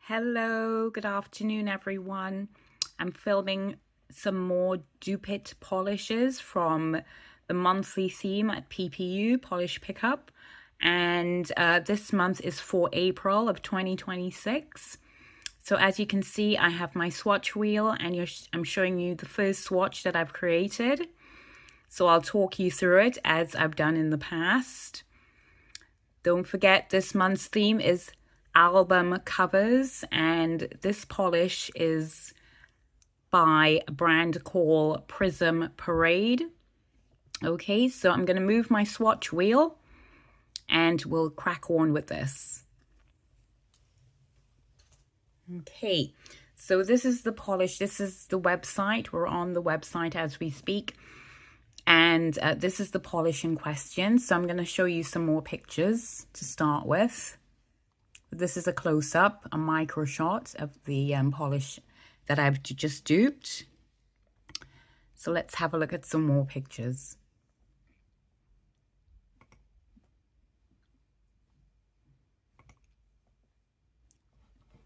Hello, good afternoon, everyone. I'm filming some more Duping polishes from the monthly theme at PPU, Polish Pickup. And this month is for April of 2026. So as you can see, I have my swatch wheel and I'm showing you the first swatch that I've created. So I'll talk you through it as I've done in the past. Don't forget, this month's theme is album covers, and this polish is by a brand called Prism Parade. Okay, so I'm going to move my swatch wheel and we'll crack on with this. Okay, so this is the polish. This is the website. We're on the website as we speak. And this is the polish in question. So I'm going to show you some more pictures to start with. This is a close-up, a micro shot of the polish that I've just duped. So let's have a look at some more pictures.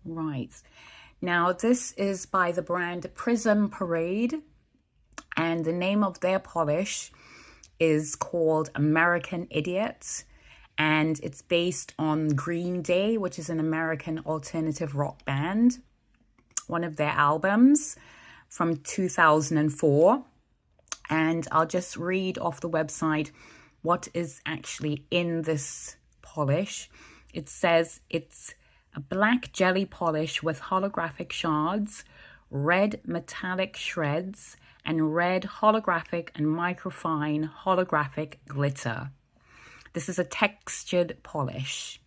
Right. Now this is by the brand Prism Parade, and the name of their polish is called American Idiot. And it's based on Green Day, which is an American alternative rock band, one of their albums from 2004. And I'll just read off the website what is actually in this polish. It says it's a black jelly polish with holographic shards, red metallic shreds, and red holographic and microfine holographic glitter. This is a textured polish.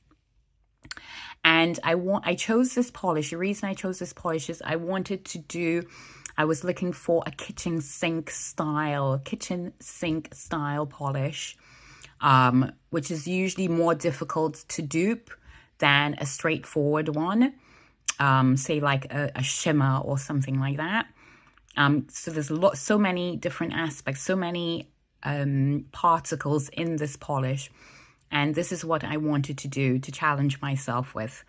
And I chose this polish. The reason I chose this polish is I was looking for a kitchen sink style polish, which is usually more difficult to dupe than a straightforward one, say like a shimmer or something like that. So there's so many different aspects, so many particles in this polish, and this is what I wanted to do to challenge myself with.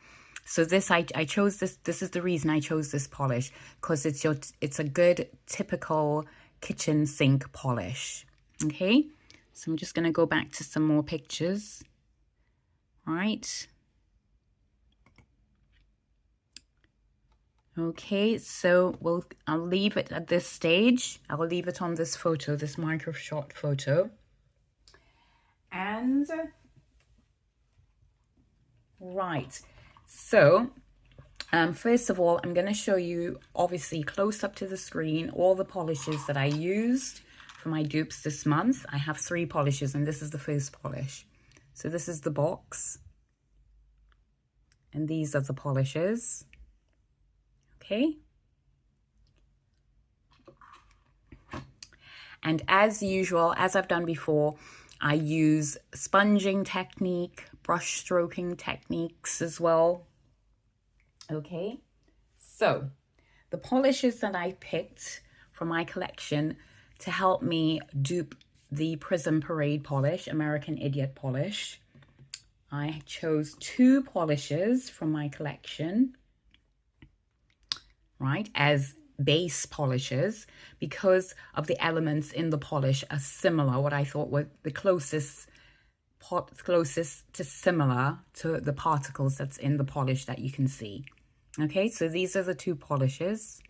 So I chose this is the reason I chose this polish, because it's a good typical kitchen sink polish. Okay, so I'm just going to go back to some more pictures. Right. Okay, so I'll leave it at this stage. I'll leave it on this photo, this micro shot photo. And right, so first of all, I'm going to show you, obviously close up to the screen, all the polishes that I used for my dupes this month. I have 3 polishes, and this is the first polish. So this is the box, and these are the polishes. Okay. And as usual, as I've done before, I use sponging technique, brush stroking techniques as well. Okay. So the polishes that I picked from my collection to help me dupe the Prism Parade polish, American Idiot polish, I chose 2 polishes from my collection, right, as base polishes, because of the elements in the polish are similar. What I thought were the closest to similar to the particles that's in the polish that you can see. Okay, so these are the 2 polishes,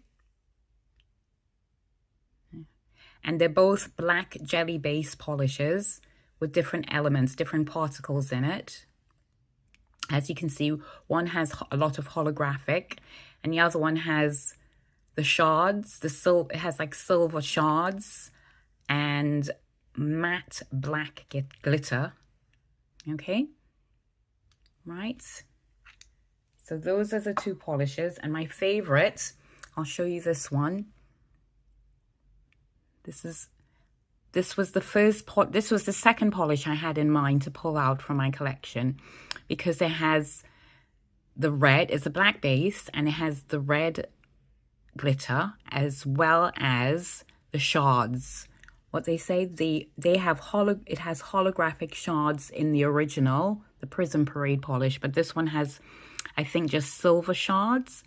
and they're both black jelly base polishes with different elements, different particles in it. As you can see, one has a lot of holographic, and the other one has the shards. It has like silver shards and matte black glitter. Okay, right. So those are the 2 polishes, and my favorite, I'll show you this one. This was the second polish I had in mind to pull out from my collection, because it has the red, it's a black base, and it has the red glitter as well as the shards. What they say, it has holographic shards in the original, the Prism Parade polish, but this one has I think just silver shards.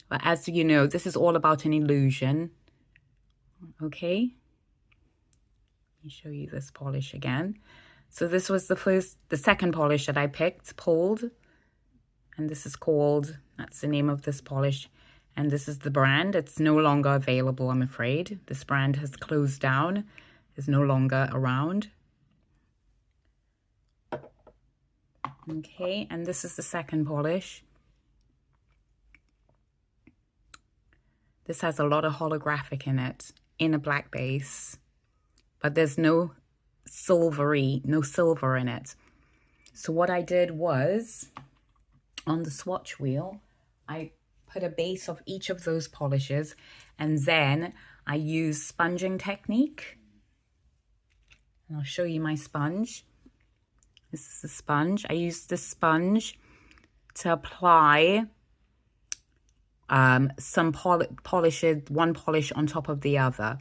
But as you know, this is all about an illusion. Okay. Let me show you this polish again. So this was the second polish that I picked, pulled. And this is called, that's the name of this polish. And this is the brand. It's no longer available, I'm afraid. This brand has closed down, is no longer around. Okay, and this is the second polish. This has a lot of holographic in it, in a black base. But there's no silver in it. So what I did was, on the swatch wheel, I put a base of each of those polishes, and then I use sponging technique. And I'll show you my sponge. This is the sponge. I use the sponge to apply some polishes, one polish on top of the other.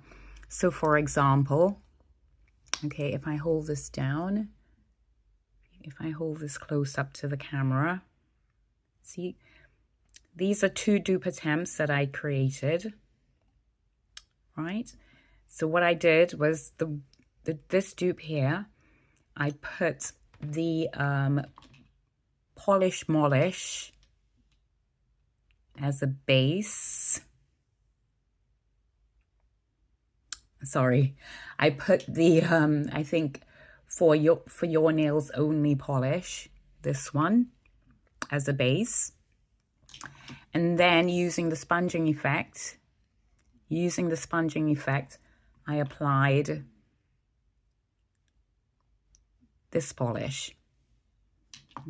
So for example, okay, if I hold this down, if I hold this close up to the camera, see, these are 2 dupe attempts that I created, right? So what I did was this dupe here, I put the Polish Molish as a base. Sorry, I put the I think for your nails only polish, this one as a base, and then using the sponging effect, I applied this polish.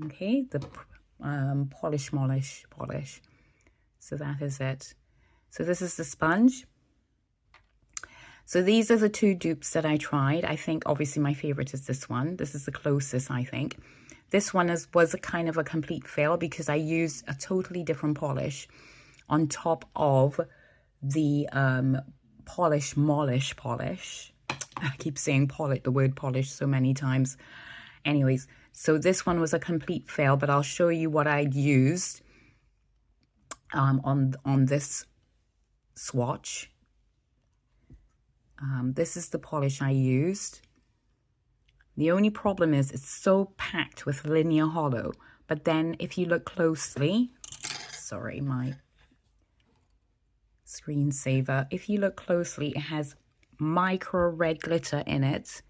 Okay, the Polish Molish polish. So that is it. So this is the sponge. So these are the 2 dupes that I tried. I think obviously my favorite is this one. This is the closest, I think. This one was a kind of a complete fail because I used a totally different polish on top of the Polish Molish polish. I keep saying the word polish so many times. Anyways, so this one was a complete fail, but I'll show you what I used on this swatch. This is the polish I used. The only problem is it's so packed with linear hollow. But then if you look closely, sorry, my screensaver. If you look closely, it has micro red glitter in it.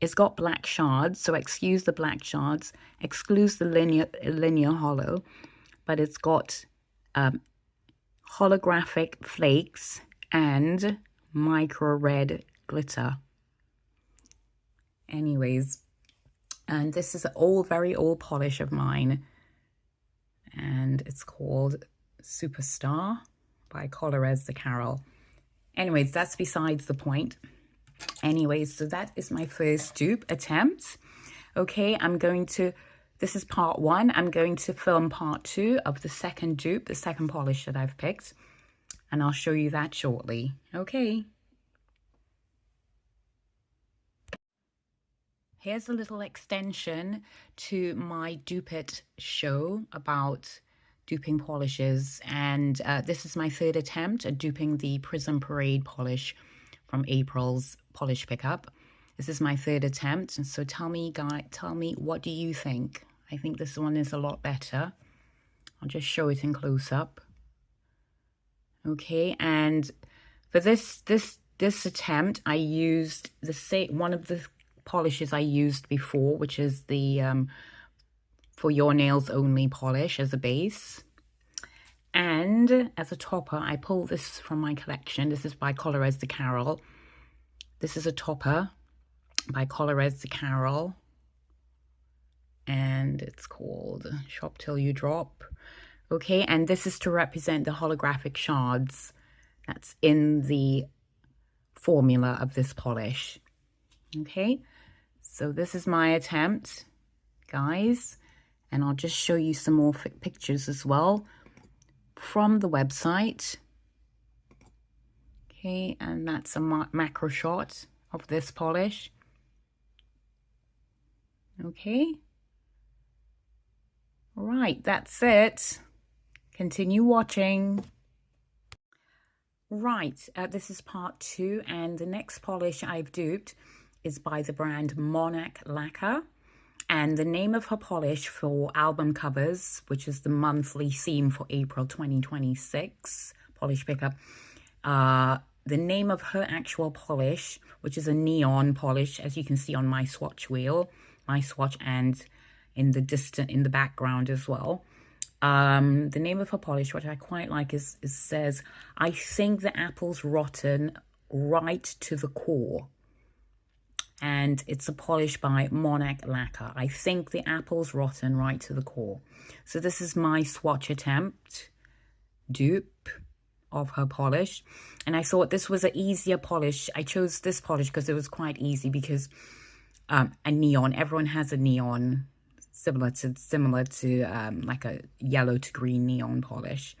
It's got black shards, so excuse the black shards, excludes the linear hollow, but it's got holographic flakes and micro red glitter. Anyways, and this is an very old polish of mine, and it's called Superstar by Colorez de Carol. Anyways, that's besides the point. Anyways, so that is my first dupe attempt. Okay, this is part 1. I'm going to film part 2 of the second dupe, the second polish that I've picked, and I'll show you that shortly. Okay. Here's a little extension to my Dupe It show about duping polishes, and this is my 3rd attempt at duping the Prism Parade polish from April's polish pickup. This is my 3rd attempt, and so tell me what do you think? I think this one is a lot better. I'll just show it in close up. Okay, and for this attempt, I used one of the polishes I used before, which is the For Your Nails Only polish as a base. And as a topper, I pulled this from my collection. This is by Colorez de Carol. This is a topper by Colorez de Carol. And it's called Shop Till You Drop. Okay, and this is to represent the holographic shards that's in the formula of this polish. Okay, so this is my attempt, guys. And I'll just show you some more pictures as well from the website. Okay, and that's a macro shot of this polish. Okay. Right, that's it. Continue watching. Right, this is part 2, and the next polish I've duped is by the brand Monarch Lacquer. And the name of her polish for album covers, which is the monthly theme for April 2026 polish pickup, the name of her actual polish, which is a neon polish, as you can see on my swatch wheel, my swatch, and in the background as well. The name of her polish, which I quite like, is says, "I think the apple's rotten right to the core." And it's a polish by Monarch Lacquer. I think the apple's rotten right to the core. So this is my swatch attempt, dupe of her polish. And I thought this was an easier polish. I chose this polish because it was quite easy, because a neon, everyone has a neon similar to like a yellow to green neon polish.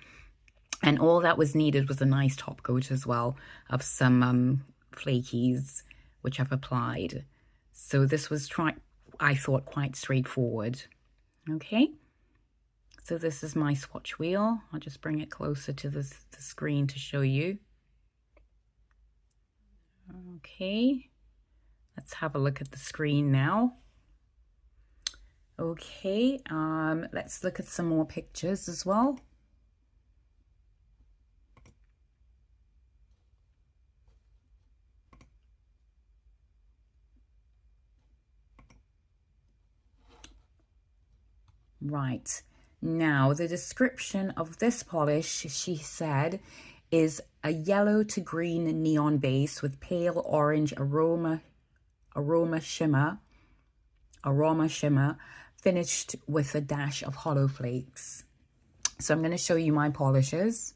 And all that was needed was a nice top coat as well of some flakies, which I've applied. So this was, I thought, quite straightforward. Okay, so this is my swatch wheel. I'll just bring it closer to the screen to show you. Okay, let's have a look at the screen now. Okay, let's look at some more pictures as well. Right, now the description of this polish, she said, is a yellow to green neon base with pale orange aroma shimmer, finished with a dash of hollow flakes. So I'm going to show you my polishes.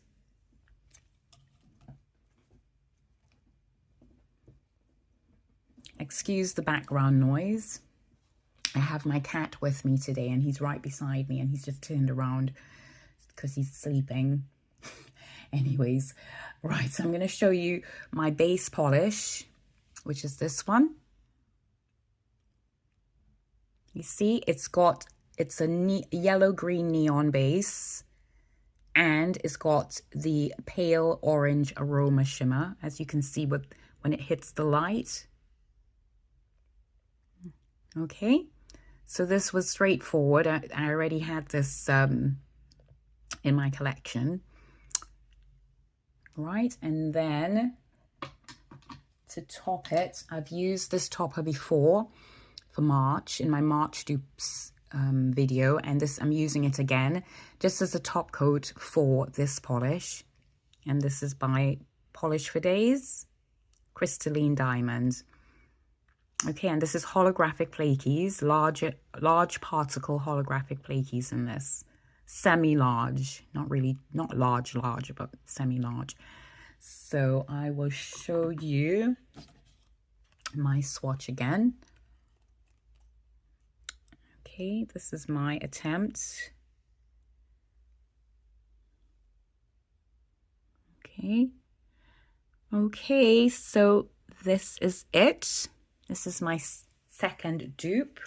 Excuse the background noise. I have my cat with me today, and he's right beside me, and he's just turned around because he's sleeping. Anyways, right, so I'm going to show you my base polish, which is this one. You see, it's a yellow-green neon base, and it's got the pale orange aroma shimmer, as you can see when it hits the light. Okay, so this was straightforward. I already had this in my collection. Right, and then to top it, I've used this topper before for March, in my March dupes video, and I'm using it again just as a top coat for this polish. And this is by Polish for Days Crystalline Diamond. Okay, and this is holographic flakies, large particle holographic flakies in this. Semi-large, not large, but semi-large. So I will show you my swatch again. Okay, this is my attempt. Okay, so this is it. This is my second dupe.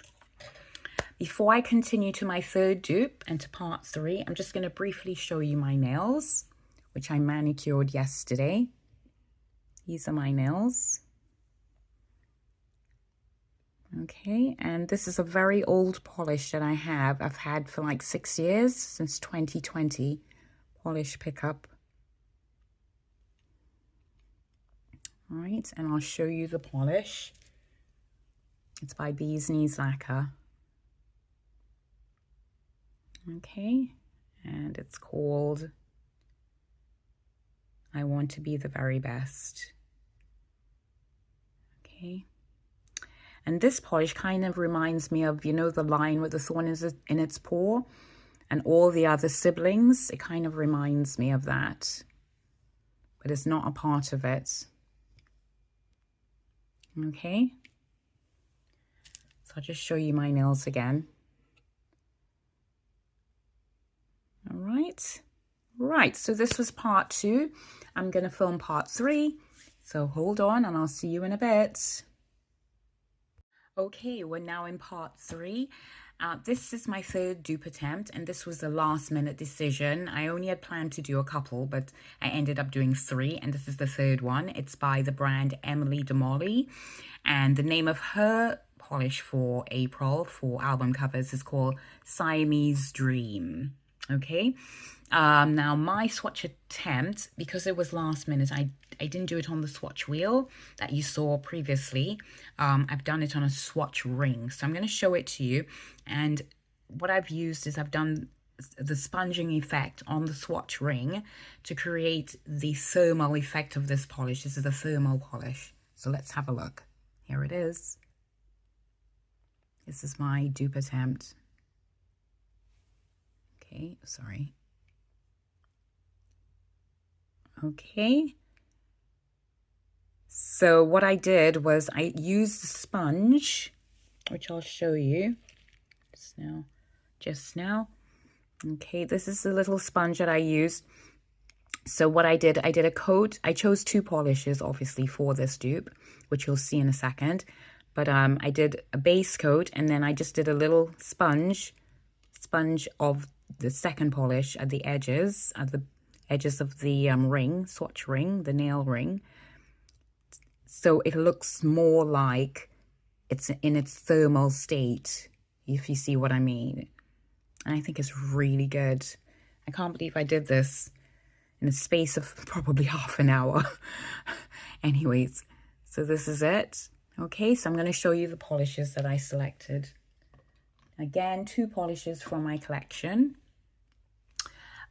Before I continue to my third dupe and to part 3, I'm just going to briefly show you my nails, which I manicured yesterday. These are my nails. Okay, and this is a very old polish that I've had for like 6 years, since 2020, polish pickup. All right, and I'll show you the polish. It's by Bee's Knees Lacquer. Okay, and it's called I Want to Be the Very Best. Okay, and this polish kind of reminds me of, you know, the line with the thorn in its paw and all the other siblings. It kind of reminds me of that, but it's not a part of it. Okay, so I'll just show you my nails again. All right, so this was part 2. I'm going to film part 3, so hold on and I'll see you in a bit. Okay, we're now in part 3, This is my third dupe attempt, and this was a last minute decision. I only had planned to do a couple, but I ended up doing 3, and this is the third one. It's by the brand Nails&Polish, and the name of her polish for April for album covers is called Siamese Dream. Okay, now my swatch attempt, because it was last minute, I didn't do it on the swatch wheel that you saw previously. I've done it on a swatch ring. So I'm going to show it to you. And what I've used is I've done the sponging effect on the swatch ring to create the thermal effect of this polish. This is a thermal polish. So let's have a look. Here it is. This is my dupe attempt. Okay, sorry. Okay. So what I did was I used the sponge, which I'll show you just now. Okay, this is the little sponge that I used. So what I did a coat. I chose 2 polishes, obviously, for this dupe, which you'll see in a second. But I did a base coat, and then I just did a little sponge of the second polish at the edges of the ring, swatch ring, the nail ring. So it looks more like it's in its thermal state, if you see what I mean. And I think it's really good. I can't believe I did this in a space of probably half an hour. Anyways, so this is it. Okay, so I'm going to show you the polishes that I selected. Again, 2 polishes from my collection.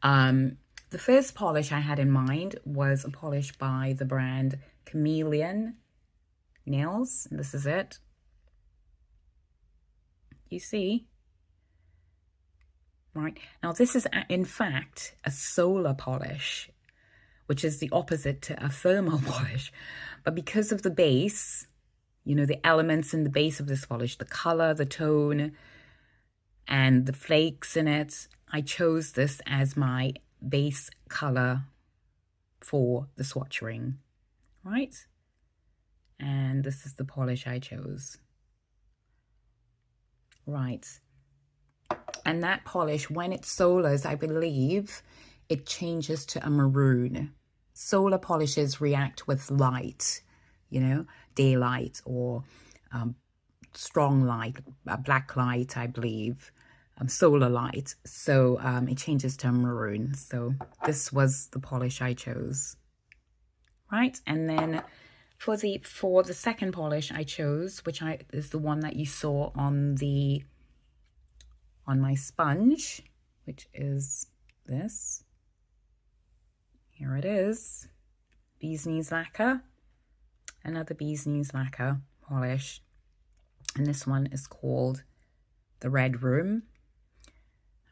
The first polish I had in mind was a polish by the brand Chameleon Nails, and this is it. You see? Right, now this is in fact a solar polish, which is the opposite to a thermal polish. But because of the base, you know, the elements in the base of this polish, the color, the tone, and the flakes in it, I chose this as my base color for the swatch ring, right? And this is the polish I chose. Right. And that polish, when it solars, I believe it changes to a maroon. Solar polishes react with light, you know, daylight or strong light, black light, I believe. Solar light, so it changes to maroon. So this was the polish I chose, right? And then for the second polish I chose, which is the one that you saw on my sponge, which is this. Here it is, Bee's Knees Lacquer, another Bee's Knees Lacquer polish, and this one is called the Red Room.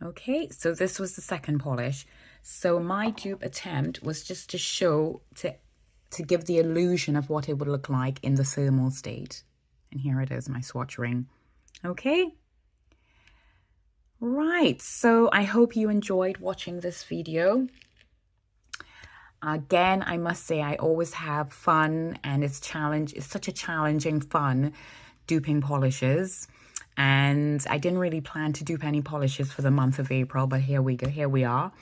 Okay, so this was the second polish. So my dupe attempt was just to show, to give the illusion of what it would look like in the thermal state. And here it is, my swatch ring. Okay. Right, so I hope you enjoyed watching this video. Again, I must say I always have fun, and it's such a challenging fun duping polishes. And I didn't really plan to dupe any polishes for the month of April, but here we go, here we are.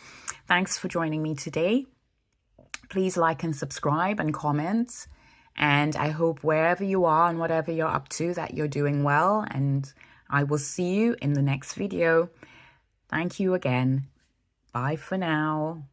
Thanks for joining me today. Please like and subscribe and comment. And I hope wherever you are and whatever you're up to, that you're doing well. And I will see you in the next video. Thank you again. Bye for now.